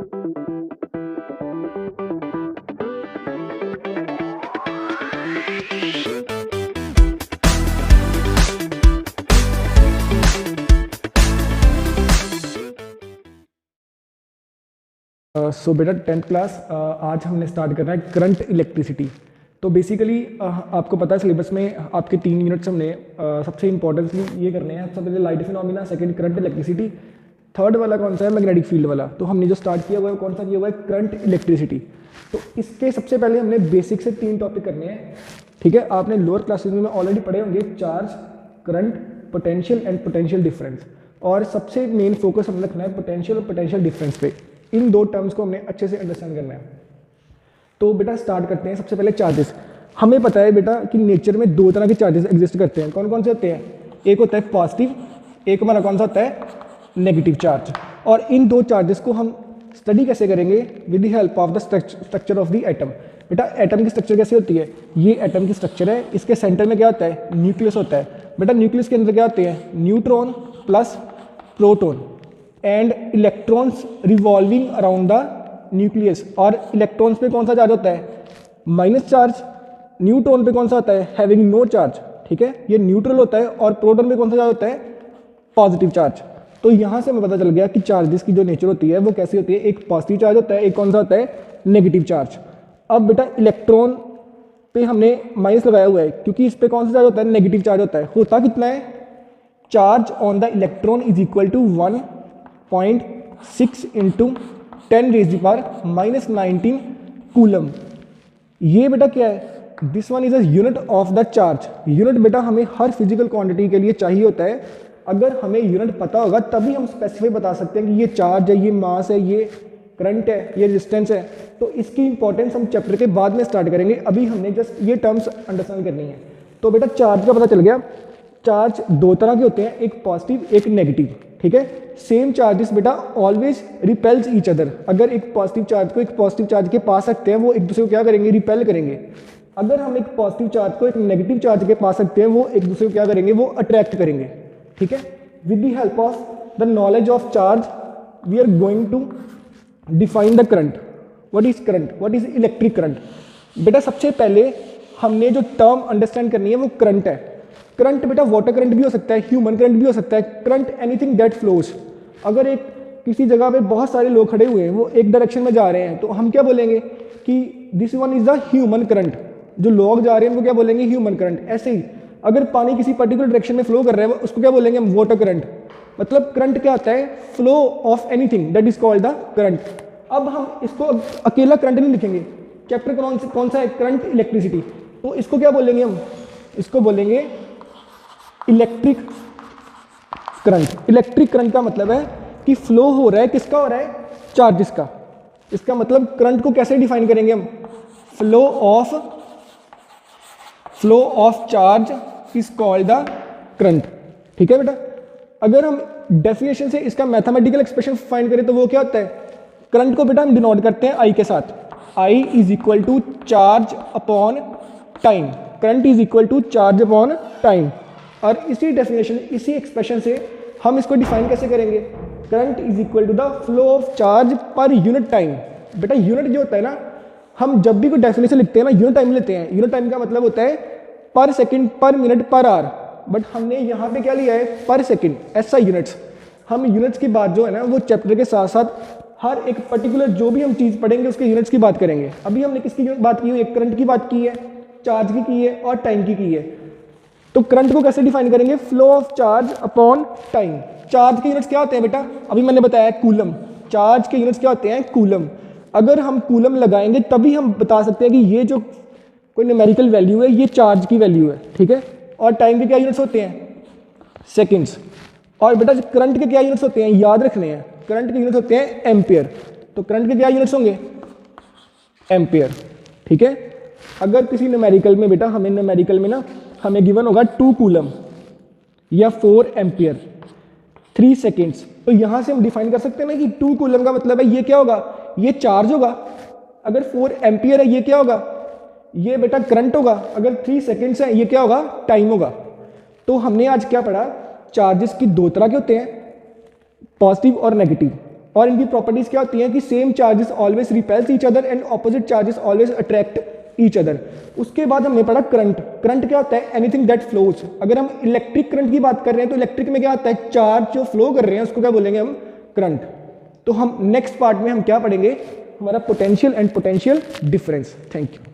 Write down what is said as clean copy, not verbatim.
सो बेटा 10th class आज हमने स्टार्ट करना है करंट इलेक्ट्रिसिटी। तो बेसिकली आपको पता है सिलेबस में आपके 3 यूनिट्स हमने सबसे इंपॉर्टेंटली ये करने हैं। सबसे पहले light phenomena, second current electricity, third वाला कौन सा है मैग्नेटिक फील्ड वाला। तो हमने जो स्टार्ट किया हुआ है कौन सा किया हुआ है करंट इलेक्ट्रिसिटी। तो इसके सबसे पहले हमने बेसिक से 3 टॉपिक करने हैं, ठीक है। आपने लोअर क्लासेज में ऑलरेडी पढ़े होंगे charge, current, potential and potential difference. और सबसे मेन फोकस हमने रखना है पोटेंशियल और पोटेंशियल डिफरेंस पे। इन 2 टर्म्स को हमने अच्छे से अंडरस्टैंड करना है। तो बेटा स्टार्ट करते हैं। सबसे पहले चार्जेस। हमें पता है बेटा कि नेचर में 2 तरह के चार्जेस एग्जिस्ट करते हैं। कौन कौन से होते हैं? एक होता है पॉजिटिव, एक हमारा कौन सा होता है नेगेटिव चार्ज। और इन 2 चार्जेस को हम स्टडी कैसे करेंगे? With the help of the structure of the atom. बेटा एटम की स्ट्रक्चर कैसे होती है? ये एटम की स्ट्रक्चर है। इसके सेंटर में क्या होता है? न्यूक्लियस होता है। बेटा न्यूक्लियस के अंदर क्या होते हैं? Neutron plus proton and electrons revolving around the nucleus. और इलेक्ट्रॉन्स पे कौन सा चार्ज होता है? Minus charge. न्यूट्रॉन पे कौन सा होता है? हैविंग नो चार्ज, ठीक है, ये न्यूट्रल होता है। और प्रोटॉन पे कौन सा चार्ज होता है? Positive charge. तो यहाँ से हमें पता चल गया कि चार्जेस की जो नेचर होती है वो कैसी होती है। एक पॉजिटिव चार्ज होता है, एक कौन सा होता है? Negative charge. अब बेटा इलेक्ट्रॉन पे हमने माइनस लगाया हुआ है क्योंकि इस पे कौन सा चार्ज होता है? नेगेटिव चार्ज होता है। होता कितना है? Charge on the electron is equal to 1.6 into 10⁻⁻19 coulomb. ये बेटा क्या है? This one is a unit of the charge. Unit बेटा हमें हर फिजिकल क्वांटिटी के लिए चाहिए होता है। अगर हमें यूनिट पता होगा तभी हम स्पेसिफाई बता सकते हैं कि ये चार्ज है, ये मास है, ये करंट है, ये रेजिस्टेंस है। तो इसकी इंपॉर्टेंस हम चैप्टर के बाद में स्टार्ट करेंगे। अभी हमने जस्ट ये टर्म्स अंडरस्टैंड करनी है। तो बेटा चार्ज का पता चल गया। चार्ज 2 तरह के होते हैं, एक पॉजिटिव एक नेगेटिव, ठीक है। सेम चार्जेस बेटा ऑलवेज रिपेल्स ईच अदर। अगर एक पॉजिटिव चार्ज को एक पॉजिटिव चार्ज के पास रखते हैं वो एक दूसरे को क्या करेंगे? रिपेल करेंगे। अगर हम एक पॉजिटिव चार्ज को एक नेगेटिव चार्ज के पास रखते हैं वो एक दूसरे को क्या करेंगे? वो अट्रैक्ट करेंगे, ठीक है। With the help of the knowledge of charge we are going to define the current. What is current? What is electric current? बेटा सबसे पहले हमने जो टर्म अंडरस्टैंड करनी है वो करंट है। करंट बेटा वाटर करंट भी हो सकता है, ह्यूमन करंट भी हो सकता है। Current anything that flows. अगर एक किसी जगह पे बहुत सारे लोग खड़े हुए हैं, वो एक डायरेक्शन में जा रहे हैं, तो हम क्या बोलेंगे कि this one is the human current. जो लोग जा रहे हैं उनको क्या बोलेंगे? Human current. ऐसे ही अगर पानी किसी पर्टिकुलर डायरेक्शन में फ्लो कर रहा है उसको क्या बोलेंगे हम? Water current. मतलब करंट क्या होता है? Flow of anything that is called the current. अब हम इसको अकेला करंट नहीं लिखेंगे। चैप्टर कौन सा है? Current electricity. तो इसको क्या बोलेंगे हम? इसको बोलेंगे इलेक्ट्रिक करंट। इलेक्ट्रिक करंट का मतलब है कि फ्लो हो रहा है, किसका हो रहा है? चार्जेस का। इसका मतलब करंट को कैसे डिफाइन करेंगे हम? Flow of charge is called the current, ठीक है बेटा। अगर हम डेफिनेशन से इसका मैथमेटिकल एक्सप्रेशन फाइंड करें तो वो क्या होता है? करंट को बेटा हम डिनोट करते हैं आई के साथ। I is equal to charge upon time. Current is equal to charge upon time. और इसी डेफिनेशन, इसी एक्सप्रेशन से हम इसको डिफाइन कैसे करेंगे? Current is equal to the flow of charge per unit time. बेटा यूनिट जो होता है ना, हम जब भी कोई डेफिनेशन लिखते हैं ना यूनिट टाइम लेते हैं। यूनिट टाइम का मतलब होता है पर सेकंड, पर मिनट, पर आवर। बट हमने यहाँ पे क्या लिया है? पर सेकंड, ऐसा यूनिट्स। हम यूनिट्स की बात जो है ना वो चैप्टर के साथ साथ हर एक पर्टिकुलर जो भी हम चीज़ पढ़ेंगे उसके यूनिट्स की बात करेंगे। अभी हमने किसकी बात की है? एक करंट की बात की है, चार्ज की है और टाइम की है। तो करंट को कैसे डिफाइन करेंगे? Flow of charge upon time. Charge के यूनिट्स क्या होते हैं बेटा? अभी मैंने बताया कूलम। चार्ज के यूनिट्स क्या होते हैं? कूलम। अगर हम कूलम लगाएंगे तभी हम बता सकते हैं कि ये जो कोई न्यूमेरिकल वैल्यू है ये चार्ज की वैल्यू है, ठीक है। और टाइम के क्या यूनिट्स होते हैं? सेकेंड्स। और बेटा करंट के क्या यूनिट्स होते हैं? याद रखने हैं। करंट के यूनिट्स होते हैं एम्पियर। तो करंट के क्या यूनिट्स होंगे? एम्पियर, ठीक है। अगर किसी न्यूमेरिकल में बेटा हमें न्यूमेरिकल में ना हमें गिवन होगा 2 कूलम या 4 एम्पियर 3 सेकेंड्स, तो यहां से हम डिफाइन कर सकते हैं ना कि 2 कूलम का मतलब है ये क्या होगा? ये चार्ज होगा। अगर 4 एम्पियर है ये क्या होगा? ये बेटा करंट होगा। अगर 3 सेकेंड्स है ये क्या होगा? टाइम होगा। तो हमने आज क्या पढ़ा? चार्जेस की 2 तरह के होते हैं, पॉजिटिव और नेगेटिव। और इनकी प्रॉपर्टीज क्या होती हैं कि same charges always repels each other and opposite charges always attract each other. उसके बाद हमने पढ़ा करंट। करंट क्या होता है? Anything that flows. अगर हम इलेक्ट्रिक करंट की बात कर रहे हैं तो इलेक्ट्रिक में क्या होता है? चार्ज जो फ्लो कर रहे हैं उसको क्या बोलेंगे हम? करंट। तो हम नेक्स्ट पार्ट में हम क्या पढ़ेंगे? हमारा potential and potential difference. Thank you.